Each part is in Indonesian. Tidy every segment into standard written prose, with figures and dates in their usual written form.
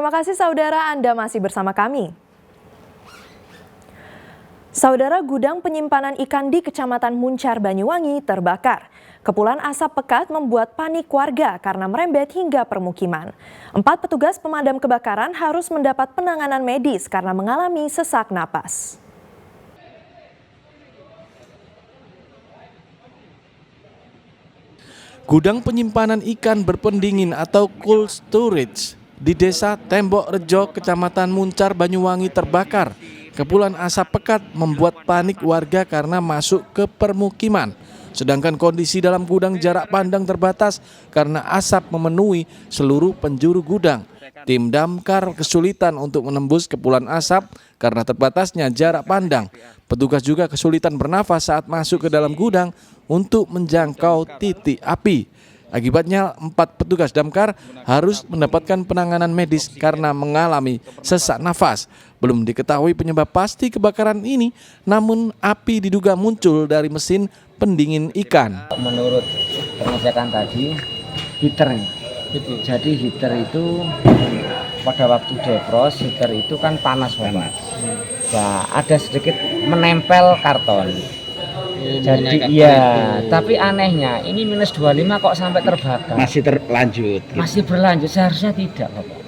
Terima kasih saudara, Anda masih bersama kami. Saudara, gudang penyimpanan ikan di Kecamatan Muncar, Banyuwangi terbakar. Kepulan asap pekat membuat panik warga karena merembet hingga permukiman. 4 petugas pemadam kebakaran harus mendapat penanganan medis karena mengalami sesak napas. Gudang penyimpanan ikan berpendingin atau cold storage di Desa Tembok Rejo, Kecamatan Muncar, Banyuwangi terbakar. Kepulan asap pekat membuat panik warga karena masuk ke permukiman. Sedangkan kondisi dalam gudang jarak pandang terbatas karena asap memenuhi seluruh penjuru gudang. Tim damkar kesulitan untuk menembus kepulan asap karena terbatasnya jarak pandang. Petugas juga kesulitan bernafas saat masuk ke dalam gudang untuk menjangkau titik api. Akibatnya 4 petugas damkar harus mendapatkan penanganan medis karena mengalami sesak nafas. Belum diketahui penyebab pasti kebakaran ini, namun api diduga muncul dari mesin pendingin ikan. Menurut pengecekan tadi, heaternya. Jadi heater itu pada waktu defrost, heater itu kan panas banget. Nah, ada sedikit menempel karton. Jadi iya, tapi anehnya ini minus 25 kok sampai terbakar. Masih terlanjut. Gitu. Masih berlanjut, seharusnya tidak, Bapak.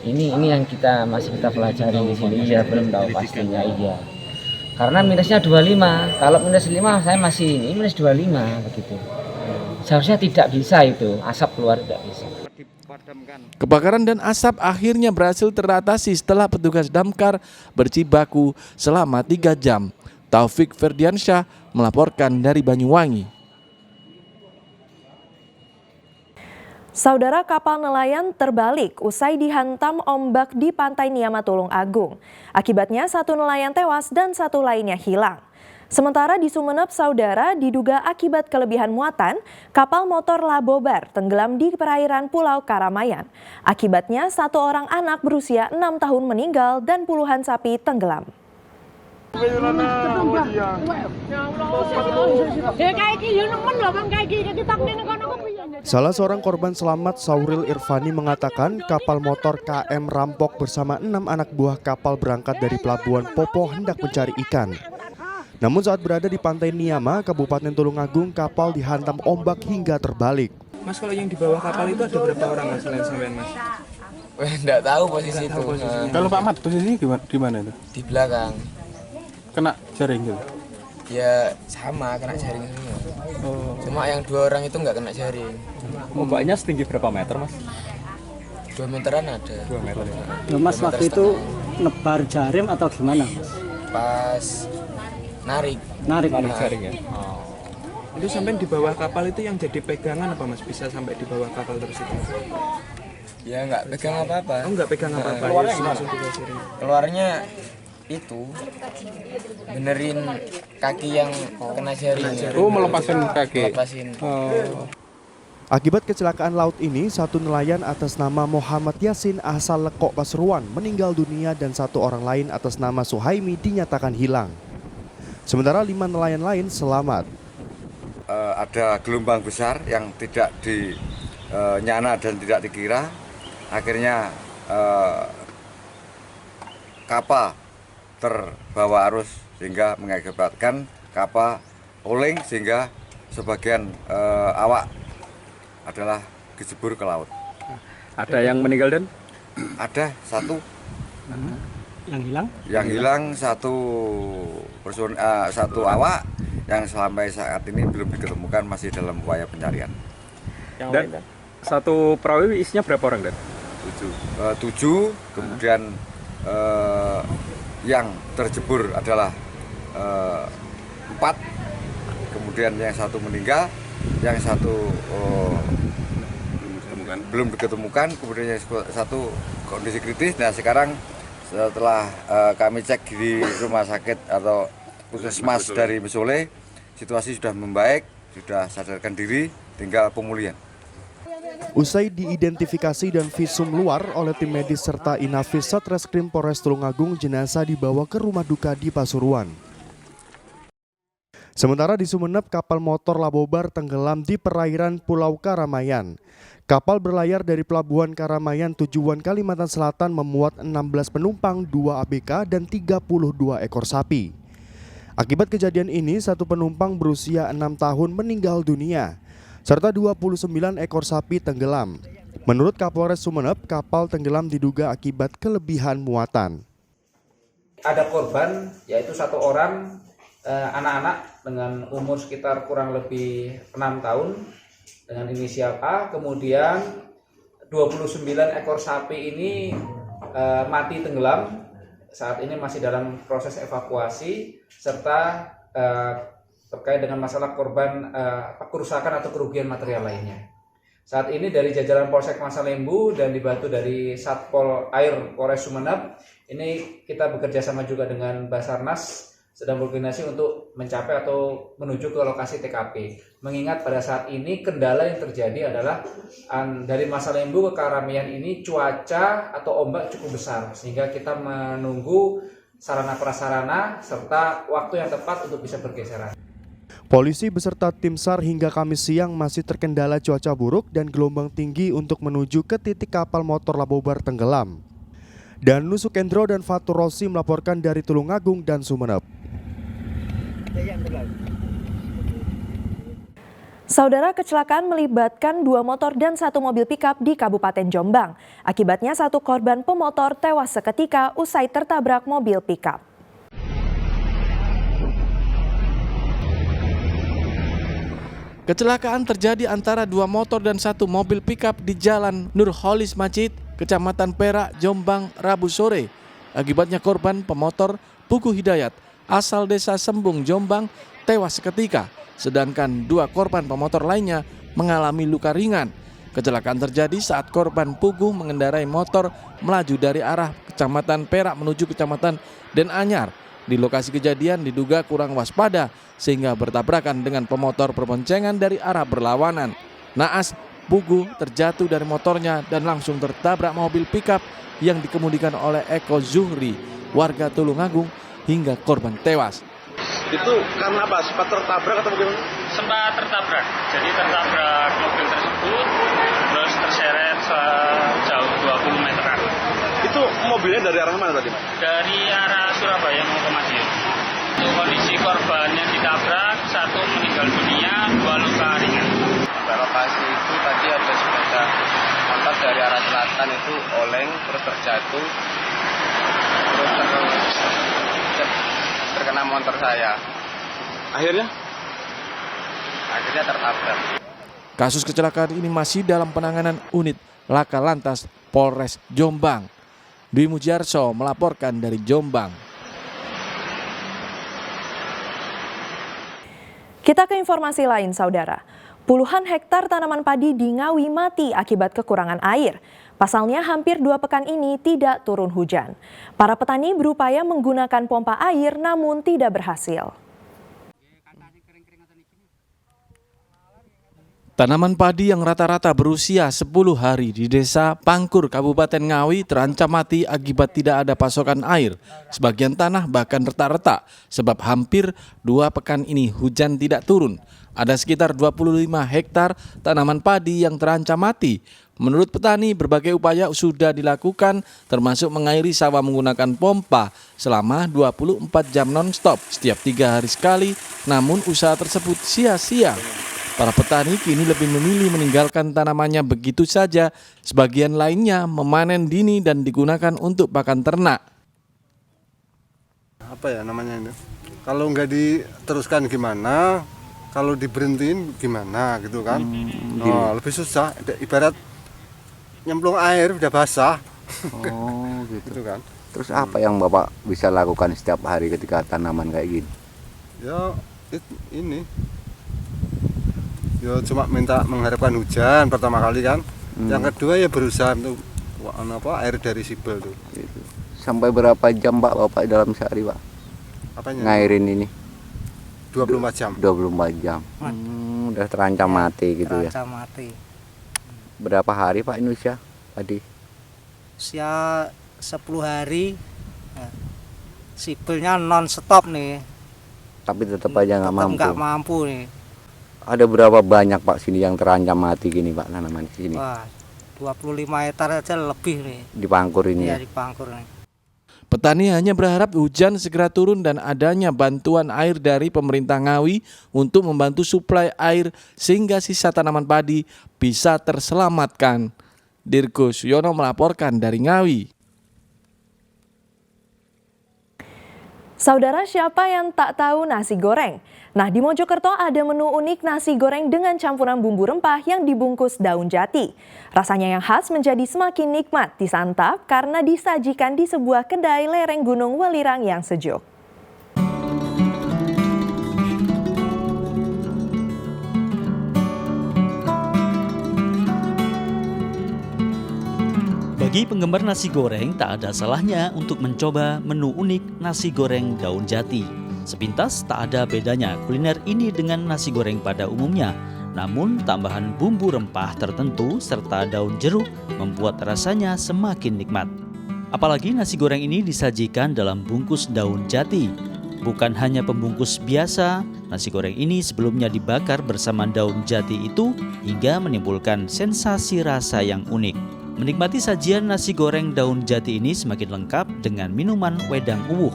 Ini yang masih kita pelajari di sini, ya belum tahu pastinya iya. Karena minusnya 25, kalau minus 5 saya masih ini minus 25 begitu. Seharusnya tidak bisa itu, asap keluar tidak bisa. Kebakaran dan asap akhirnya berhasil teratasi setelah petugas damkar berjibaku selama 3 jam. Taufik Ferdiansyah melaporkan dari Banyuwangi. Saudara, kapal nelayan terbalik usai dihantam ombak di Pantai Niama, Tulung Agung. Akibatnya 1 nelayan tewas dan 1 lainnya hilang. Sementara di Sumeneb, saudara, diduga akibat kelebihan muatan, kapal motor Labobar tenggelam di perairan Pulau Karamayan. Akibatnya 1 orang anak berusia 6 tahun meninggal dan puluhan sapi tenggelam. Salah seorang korban selamat, Sauril Irfani, mengatakan kapal motor KM Rampok bersama 6 anak buah kapal berangkat dari Pelabuhan Popo hendak mencari ikan. Namun saat berada di Pantai Niama, Kabupaten Tulung Agung, kapal dihantam ombak hingga terbalik. Mas, kalau yang di bawah kapal itu ada berapa orang, Mas, selain sampean, Mas? Enggak tahu posisi itu. Kalau Pak Mat, posisinya di mana itu? Di belakang. Kena jaring gitu? Ya sama, kena jaring semua. Oh. Cuma yang 2 orang itu nggak kena jaring. Ombaknya setinggi berapa meter, Mas? 2 meteran ada. 2 meter. Ya, Mas, waktu itu nebar jaring atau gimana, Mas? Pas narik Jaring ya. Oh. Itu sampai di bawah kapal itu yang jadi pegangan apa, Mas? Bisa sampai di bawah kapal terus itu? ya nggak pegang apa-apa. Oh, nggak pegang apa-apa. Langsung juga jaring. Keluarnya itu benerin kaki yang kena jaring. Oh, melepaskan kaki. Lepasin. Oh. Akibat kecelakaan laut ini, 1 nelayan atas nama Muhammad Yasin asal Lekok, Pasuruan meninggal dunia dan 1 orang lain atas nama Suhaimi dinyatakan hilang. Sementara 5 nelayan lain selamat. Ada gelombang besar yang tidak dinyana dan tidak dikira. Akhirnya kapal terbawa arus sehingga mengakibatkan kapal oleng sehingga sebagian awak adalah dijebur ke laut. Ada yang meninggal dan? Ada 1. Yang hilang? Yang hilang 1 awak yang sampai saat ini belum ditemukan, masih dalam upaya pencarian. Dan satu perahu isinya berapa orang dan? 7. Kemudian yang terjebur adalah 4. Kemudian yang 1 meninggal, yang 1 belum diketemukan, kemudian yang 1 kondisi kritis. Nah, sekarang setelah kami cek di rumah sakit atau puskesmas dari Mesole, situasi sudah membaik, sudah sadarkan diri, tinggal pemulihan. Usai diidentifikasi dan visum luar oleh tim medis serta Inafis Satreskrim Polres Tulung Agung, jenazah dibawa ke rumah duka di Pasuruan. Sementara di Sumeneb, kapal motor Labobar tenggelam di perairan Pulau Karamayan. Kapal berlayar dari Pelabuhan Karamayan tujuan Kalimantan Selatan memuat 16 penumpang, 2 ABK dan 32 ekor sapi. Akibat kejadian ini, satu penumpang berusia 6 tahun meninggal dunia, serta 29 ekor sapi tenggelam. Menurut Kapolres Sumeneb, kapal tenggelam diduga akibat kelebihan muatan. Ada korban, yaitu satu orang anak-anak dengan umur sekitar kurang lebih 6 tahun dengan inisial A. Kemudian 29 ekor sapi ini mati tenggelam. Saat ini masih dalam proses evakuasi serta terkait dengan masalah korban kerusakan atau kerugian material lainnya. Saat ini dari jajaran Polsek Masalembu dan dibantu dari Satpol Air Polres Sumeneb, ini kita bekerja sama juga dengan Basarnas sedang berkoordinasi untuk mencapai atau menuju ke lokasi TKP. Mengingat pada saat ini kendala yang terjadi adalah dari Masalembu ke Karamian ini cuaca atau ombak cukup besar, sehingga kita menunggu sarana prasarana serta waktu yang tepat untuk bisa bergeseran. Polisi beserta tim SAR hingga Kamis siang masih terkendala cuaca buruk dan gelombang tinggi untuk menuju ke titik kapal motor Labobar tenggelam. Dan Nusuk Endro dan Fatur Rosi melaporkan dari Tulungagung dan Sumeneb. Saudara, kecelakaan melibatkan 2 motor dan 1 mobil pickup di Kabupaten Jombang. Akibatnya 1 korban pemotor tewas seketika usai tertabrak mobil pickup. Kecelakaan terjadi antara 2 motor dan 1 mobil pickup di Jalan Nurholis Majid, Kecamatan Perak, Jombang, Rabu sore. Akibatnya korban pemotor Pugu Hidayat asal desa Sembung, Jombang tewas seketika, sedangkan 2 korban pemotor lainnya mengalami luka ringan. Kecelakaan terjadi saat korban Pugu mengendarai motor melaju dari arah Kecamatan Perak menuju Kecamatan Den Anyar. Di lokasi kejadian diduga kurang waspada sehingga bertabrakan dengan pemotor berboncengan dari arah berlawanan. Naas, Pugu terjatuh dari motornya dan langsung tertabrak mobil pickup yang dikemudikan oleh Eko Zuhri, warga Tulungagung, hingga korban tewas. Itu karena apa? Sempat tertabrak atau bagaimana? Sempat tertabrak. Jadi tertabrak mobil tersebut, terus terseret sejauh 20 meteran. Itu mobilnya dari arah mana tadi, Mas? Dari arah Surabaya mau ke Madiun. Untuk kondisi korban yang ditabrak, 1 meninggal dunia, 2 luka ringan. Pada lokasi itu tadi ada sepeda motor dari arah selatan itu oleng, terus terjatuh, terus terkena motor saya. Akhirnya tertabrak. Kasus kecelakaan ini masih dalam penanganan unit Laka Lantas Polres Jombang. Dwi Mujarso melaporkan dari Jombang. Kita ke informasi lain, saudara. Puluhan hektar tanaman padi di Ngawi mati akibat kekurangan air. Pasalnya hampir 2 pekan ini tidak turun hujan. Para petani berupaya menggunakan pompa air namun tidak berhasil. Tanaman padi yang rata-rata berusia 10 hari di Desa Pangkur, Kabupaten Ngawi terancam mati akibat tidak ada pasokan air. Sebagian tanah bahkan retak-retak sebab hampir 2 pekan ini hujan tidak turun. Ada sekitar 25 hektar tanaman padi yang terancam mati. Menurut petani, berbagai upaya sudah dilakukan termasuk mengairi sawah menggunakan pompa selama 24 jam non-stop setiap 3 hari sekali, namun usaha tersebut sia-sia. Para petani kini lebih memilih meninggalkan tanamannya begitu saja, sebagian lainnya memanen dini dan digunakan untuk pakan ternak. Apa ya namanya ini? Kalau nggak diteruskan gimana? Kalau diberhentiin gimana gitu kan? Lebih susah. Ibarat nyemplung air udah basah. Oh gitu kan? Terus apa yang Bapak bisa lakukan setiap hari ketika tanaman kayak gini? Ya ini. Ya cuma minta mengharapkan hujan pertama kali kan. Yang kedua ya berusaha untuk air dari sibel tuh. Gitu. Sampai berapa jam Pak Bapak dalam sehari Pak? Apanya? Ngairin ini? 24 jam. 24 jam. Udah terancam mati gitu ya. Terancam mati. Berapa hari Pak ini usia padi? Usia 10 hari. Sibelnya non stop nih. tapi tetap aja nggak mampu. Nggak mampu nih. Ada berapa banyak Pak sini yang terancam mati gini Pak tanaman sini? Wah, 25 hektar aja lebih nih. Di Pangkur ini Iya, ya? di Pangkur nih. Petani hanya berharap hujan segera turun dan adanya bantuan air dari pemerintah Ngawi untuk membantu suplai air sehingga sisa tanaman padi bisa terselamatkan. Dirgo Suyono melaporkan dari Ngawi. Saudara, siapa yang tak tahu nasi goreng? Nah, di Mojokerto ada menu unik nasi goreng dengan campuran bumbu rempah yang dibungkus daun jati. Rasanya yang khas menjadi semakin nikmat disantap karena disajikan di sebuah kedai lereng Gunung Welirang yang sejuk. Bagi penggemar nasi goreng, tak ada salahnya untuk mencoba menu unik nasi goreng daun jati. Sepintas tak ada bedanya kuliner ini dengan nasi goreng pada umumnya. Namun tambahan bumbu rempah tertentu serta daun jeruk membuat rasanya semakin nikmat. Apalagi nasi goreng ini disajikan dalam bungkus daun jati. Bukan hanya pembungkus biasa, nasi goreng ini sebelumnya dibakar bersama daun jati itu hingga menimbulkan sensasi rasa yang unik. Menikmati sajian nasi goreng daun jati ini semakin lengkap dengan minuman wedang uwuh.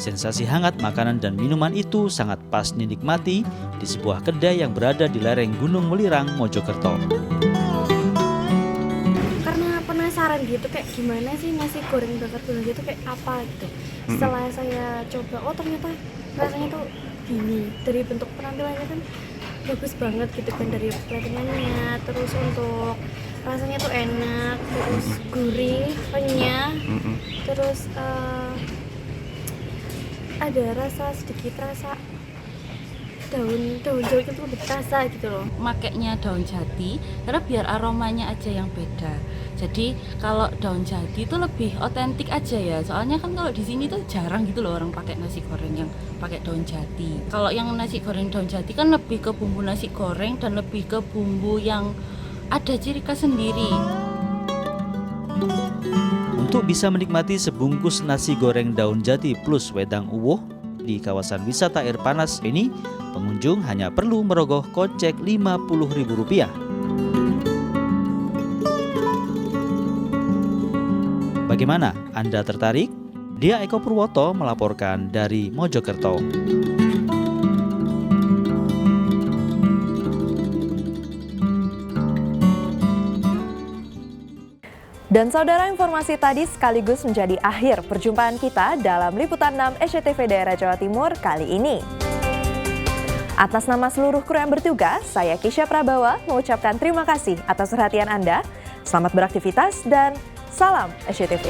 Sensasi hangat makanan dan minuman itu sangat pas dinikmati di sebuah kedai yang berada di lereng Gunung Welirang, Mojokerto. Karena penasaran gitu, kayak gimana sih nasi goreng bakar gunung gitu, kayak apa gitu. Setelah saya coba, oh ternyata rasanya tuh gini. Dari bentuk penampilannya kan bagus banget gitu kan, dari platingannya, terus untuk rasanya tuh enak, terus gurih, renyah, terus ada sedikit rasa daun jeruk itu lebih terasa gitu loh. Makainya daun jati karena biar aromanya aja yang beda. Jadi kalau daun jati itu lebih otentik aja ya. Soalnya kan kalau di sini tuh jarang gitu loh orang pakai nasi goreng yang pakai daun jati. Kalau yang nasi goreng daun jati kan lebih ke bumbu nasi goreng dan lebih ke bumbu yang ada ciri khas sendiri. Untuk bisa menikmati sebungkus nasi goreng daun jati plus wedang uwuh di kawasan wisata air panas ini, pengunjung hanya perlu merogoh kocek Rp50.000. Bagaimana? Anda tertarik? Dia Eko Purwoto melaporkan dari Mojokerto. Dan saudara, informasi tadi sekaligus menjadi akhir perjumpaan kita dalam Liputan 6 SCTV Daerah Jawa Timur kali ini. Atas nama seluruh kru yang bertugas, saya Kisha Prabawa mengucapkan terima kasih atas perhatian Anda. Selamat beraktivitas dan salam SCTV.